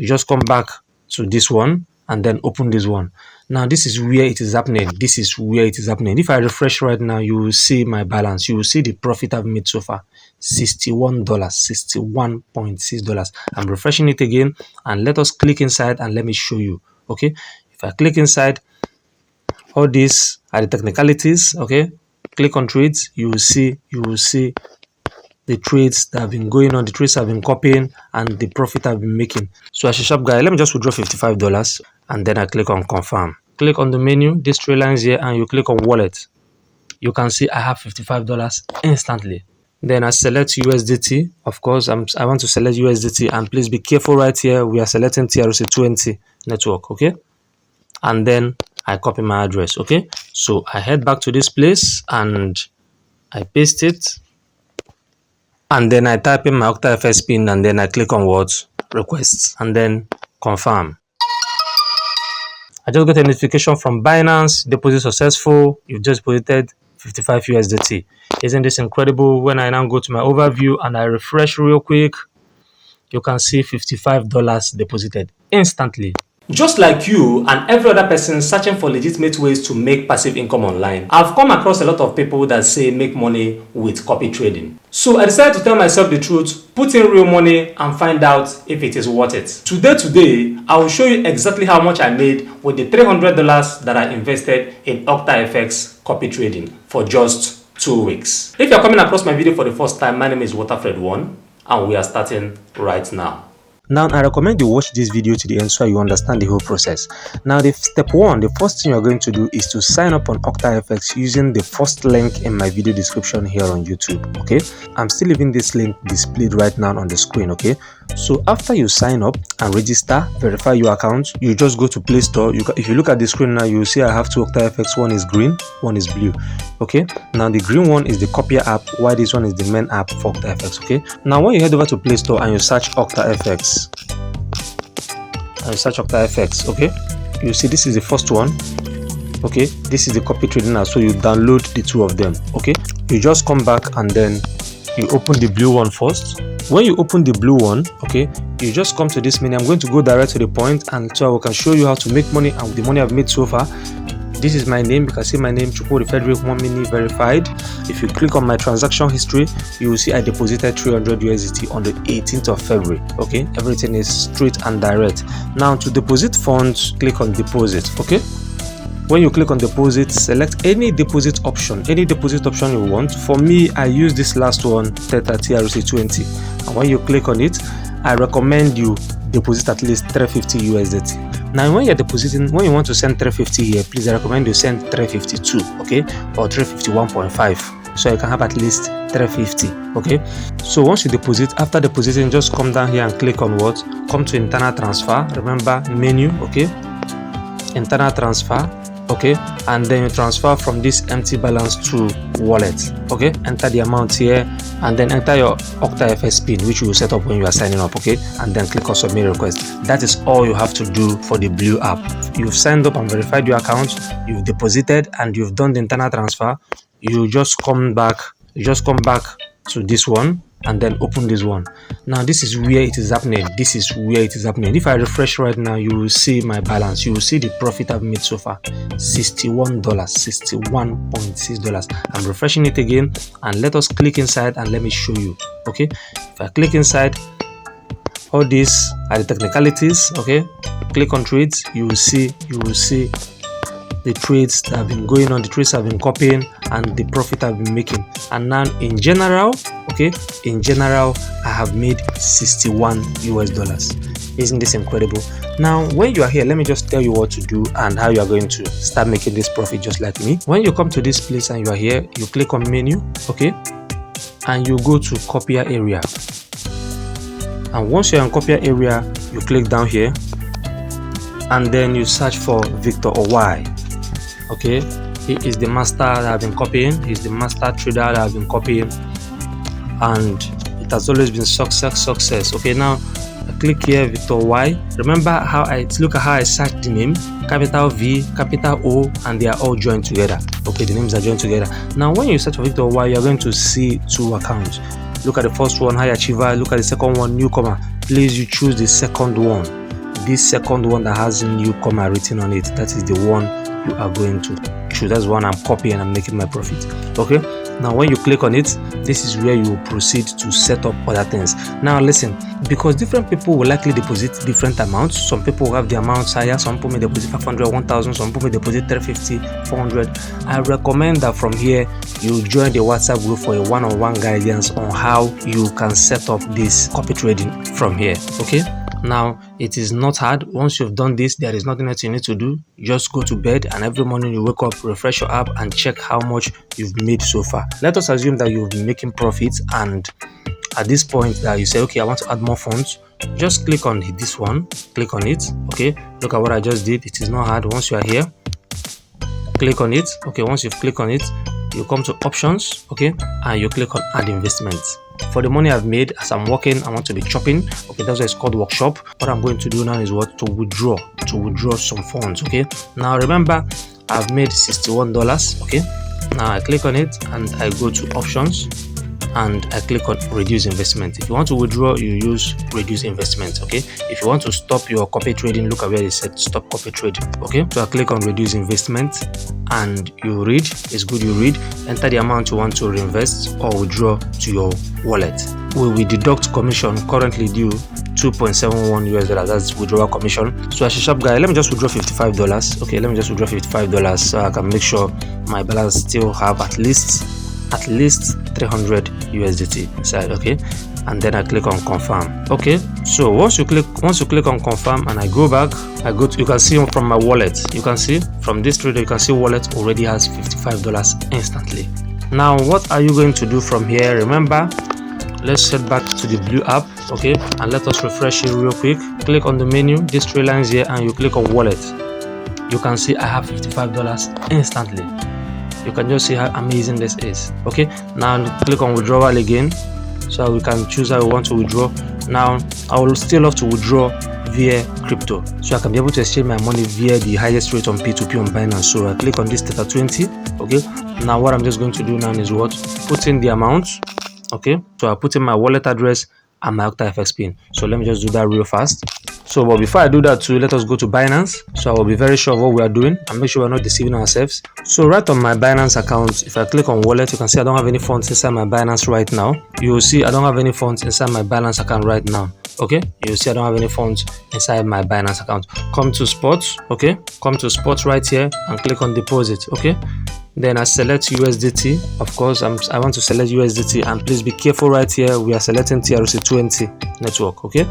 you just come back to this one and then open this one. Now this is where it is happening. This is where it is happening. If I refresh right now, you will see my balance. You will see the profit I've made so far. $61, $61.6. I'm refreshing it again, and let us click inside and let me show you. Okay, if I click inside, all these are the technicalities. Okay, click on trades. You will see the trades that have been going on, the trades I've been copying, and the profit I've been making. So as a sharp guy, let me just withdraw $55, and then I click on confirm. Click on the menu, these three lines here, and you click on wallet. You can see I have $55 instantly. Then I select USDT. Of course, I want to select USDT, and please be careful right here. We are selecting TRC20 network, okay? And then I copy my address, okay? So I head back to this place and I paste it. And then I type in my Octa FX pin, and then I click on what? Requests, and then confirm. I just got a notification from Binance, deposit successful. You've just deposited 55 USDT. Isn't this incredible? When I now go to my overview and I refresh real quick, you can see $55 deposited instantly. Just like you and every other person searching for legitimate ways to make passive income online, I've come across a lot of people that say make money with copy trading. So I decided to tell myself the truth, put in real money, and find out if it is worth it. Today, I will show you exactly how much I made with the $300 that I invested in Octa FX copy trading for just 2 weeks. If you're coming across my video for the first time, my name is WaterFred1, and we are starting right now. Now, I recommend you watch this video to the end so you understand the whole process. Now, step one, the first thing you're going to do is to sign up on Octa FX using the first link in my video description here on YouTube, okay? I'm still leaving this link displayed right now on the screen, okay? So after you sign up and register, verify your account, you just go to Play Store. If you look at the screen now, you see I have two Octa FX. One is green, one is blue, okay? Now, the green one is the copier app, while this one is the main app for Octa FX, okay? Now, when you head over to Play Store and you search Octa FX, okay, you see this is the first one, okay? This is the copy trading app, so you download the two of them, okay? You just come back and then you open the blue one first. When you open the blue one, okay, you just come to this menu. I'm going to go direct to the point, and so I can show you how to make money and the money I've made so far. This is my name. You can see my name, WaterFred 1 mini verified. If you click on my transaction history, you will see I deposited 300 USDT on the 18th of February. Okay, everything is straight and direct. Now to deposit funds, click on deposit. Okay, when you click on deposit, select any deposit option you want. For me, I use this last one, Theta TRC20. And when you click on it, I recommend you deposit at least 350 USDT. Now, when you're depositing, when you want to send 350 here, please, I recommend you send 352, okay, or 351.5, so you can have at least 350, okay. So once you deposit, after depositing, just come down here and click on what? Come to internal transfer. Remember, menu, okay, internal transfer, okay, and then you transfer from this empty balance to wallet, okay. Enter the amount here, and then enter your Octa FX pin, which you will set up when you are signing up, okay, and then click on submit request. That is all you have to do for the blue app. You've signed up and verified your account, you've deposited, and you've done the internal transfer. You just come back to this one and then open this one. Now this is where it is happening. If I refresh right now, you will see my balance. You will see the profit I've made so far, $61, $61.6. I'm refreshing it again, and let us click inside and let me show you. Okay, if I click inside, all these are the technicalities. Okay, click on trades. You will see the trades that have been going on, the trades I've been copying, and the profit I've been making. And now in general, okay, I have made $61 US. Isn't this incredible? Now when you are here, let me just tell you what to do and how you are going to start making this profit just like me. When you come to this place and you are here, you click on menu, okay, and you go to copier area. And once you're in copier area, you click down here and then you search for Victor or Y. Okay, he is the master that I've been copying. He's the master trader that I've been copying, and it has always been success. Okay, now I click here, Victor Y. Remember how look at how I searched the name, capital V, capital O, and they are all joined together. Okay, the names are joined together. Now when you search for Victor Y, you're going to see two accounts. Look at the first one, high achiever. Look at the second one, newcomer. Please, you choose the second one. this second one that has newcomer written on it, that is the one you are going to choose. That's one I'm copying and I'm making my profit. Okay, now when you click on it, this is where you proceed to set up other things. Now listen, because different people will likely deposit different amounts. Some people will have the amounts higher, some people may deposit 500, 1000, some people may deposit 350, 400. I recommend that from here you join the WhatsApp group for a one-on-one guidance on how you can set up this copy trading from here. Okay, now it is not hard. Once you've done this, there is nothing else you need to do. Just go to bed and every morning you wake up, refresh your app and check how much you've made so far. Let us assume that you've been making profits, and at this point that you say, okay, I want to add more funds, just click on this one, click on it. Okay, look at what I just did. It is not hard. Once you are here, click on it. Okay, once you've clicked on it, you come to options, okay, and you click on add investments. For the money I've made as I'm working, I want to be chopping. Okay, that's why it's called workshop. What I'm going to do now is what? To withdraw some funds. Okay, now remember I've made $61. Okay, now I click on it and I go to options and I click on reduce investment. If you want to withdraw, you use reduce investment. Okay, if you want to stop your copy trading, look at where it said stop copy trading. Okay, so I click on reduce investment and you read. It's good you read. Enter the amount you want to reinvest or withdraw to your wallet. We will deduct commission currently due $2.71. That's withdrawal commission. So as a sharp guy, let me just withdraw $55. Okay, let me just withdraw $55 so I can make sure my balance still have at least 300 USDT inside. Okay, and then I click on confirm. Okay, so once you click on confirm and I go back, you can see from my wallet, you can see from this trader, you can see wallet already has $55 instantly. Now what are you going to do from here? Remember, let's head back to the blue app. Okay, and let us refresh it real quick. Click on the menu, these three lines here, and you click on wallet. You can see I have $55 instantly. You can just see how amazing this is. Okay, now click on withdrawal again, so we can choose how we want to withdraw. Now I will still love to withdraw via crypto, so I can be able to exchange my money via the highest rate on P2P on Binance. So I click on this theta 20. Okay, now what I'm just going to do now is what? Put in the amount. Okay, so I put in my wallet address and my Octa FX pin. So let me just do that real fast. So, but before I do that too, let us go to Binance. So I will be very sure of what we are doing and make sure we're not deceiving ourselves. So right on my Binance account, if I click on wallet, you can see I don't have any funds inside my Binance right now. You will see I don't have any funds inside my Binance account right now. Okay, you will see I don't have any funds inside my Binance account. Come to spots. Okay, come to spots right here and click on deposit. Okay, then I select USDT. Of course, I want to select USDT, and please be careful right here. We are selecting TRC20 network. Okay,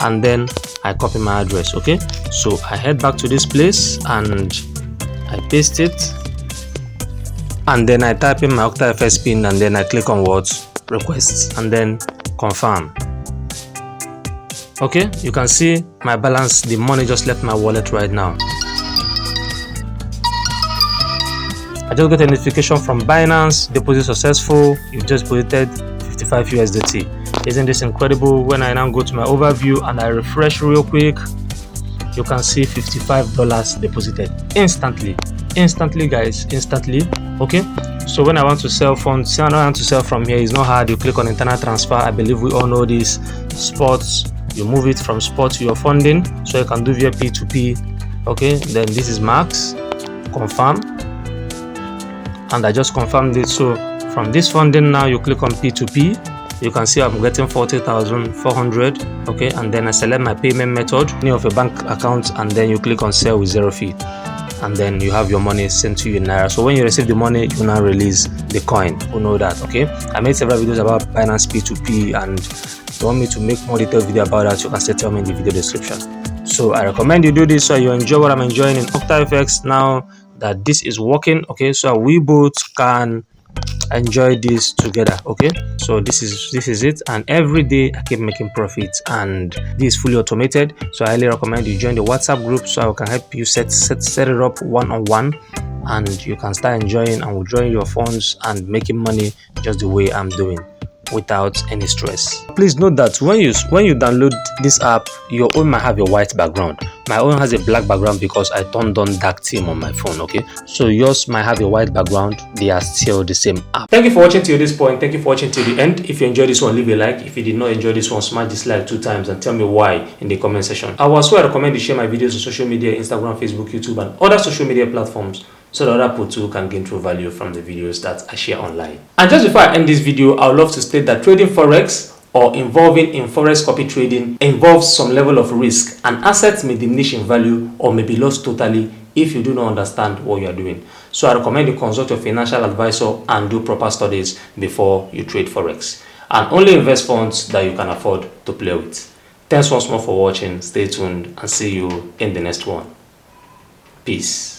and then I copy my address. Okay, so I head back to this place and I paste it, and then I type in my Octa FX pin, and then I click on what? Requests, and then confirm. Okay, you can see my balance, the money just left my wallet right now. I just got a notification from Binance, deposit successful. You've just deposited 55 USDT. Isn't this incredible? When I now go to my overview and I refresh real quick, you can see $55 deposited instantly guys, instantly. Okay, so when I want to sell funds, I want to sell from here, it's not hard. You click on internal transfer. I believe we all know this. Spots, you move it from spot to your funding, so you can do via P2P. Okay, then this is max, confirm, and I just confirmed it. So from this funding now, you click on P2P. You can see I'm getting 40,400. Okay, and then I select my payment method, name of a bank account, and then you click on sell with 0 fee, and then you have your money sent to you in Naira. So when you receive the money, you now release the coin. You know that. Okay, I made several videos about Binance P2P, and if you want me to make more detailed video about that, you can still tell me in the video description. So I recommend you do this so you enjoy what I'm enjoying in Octa FX now that this is working. Okay, so we both can enjoy this together. Okay, so this is it, and every day I keep making profits, and this is fully automated. So I highly recommend you join the WhatsApp group so I can help you set it up one-on-one, and you can start enjoying and withdrawing your funds and making money just the way I'm doing. without any stress. Please note that when you download this app, your own might have a white background. My own has a black background because I turned on dark theme on my phone. Okay, so yours might have a white background. They are still the same app. Thank you for watching till this point. Thank you for watching till the end. If you enjoyed this one, leave a like. If you did not enjoy this one, smash dislike 2 times and tell me why in the comment section. I will also recommend you share my videos on social media, Instagram, Facebook, YouTube, and other social media platforms, so that other people too can gain true value from the videos that I share online. And just before I end this video, I would love to state that trading Forex or involving in Forex copy trading involves some level of risk, and assets may diminish in value or may be lost totally if you do not understand what you are doing. So I recommend you consult your financial advisor and do proper studies before you trade Forex. And only invest funds that you can afford to play with. Thanks once more for watching. Stay tuned and see you in the next one. Peace.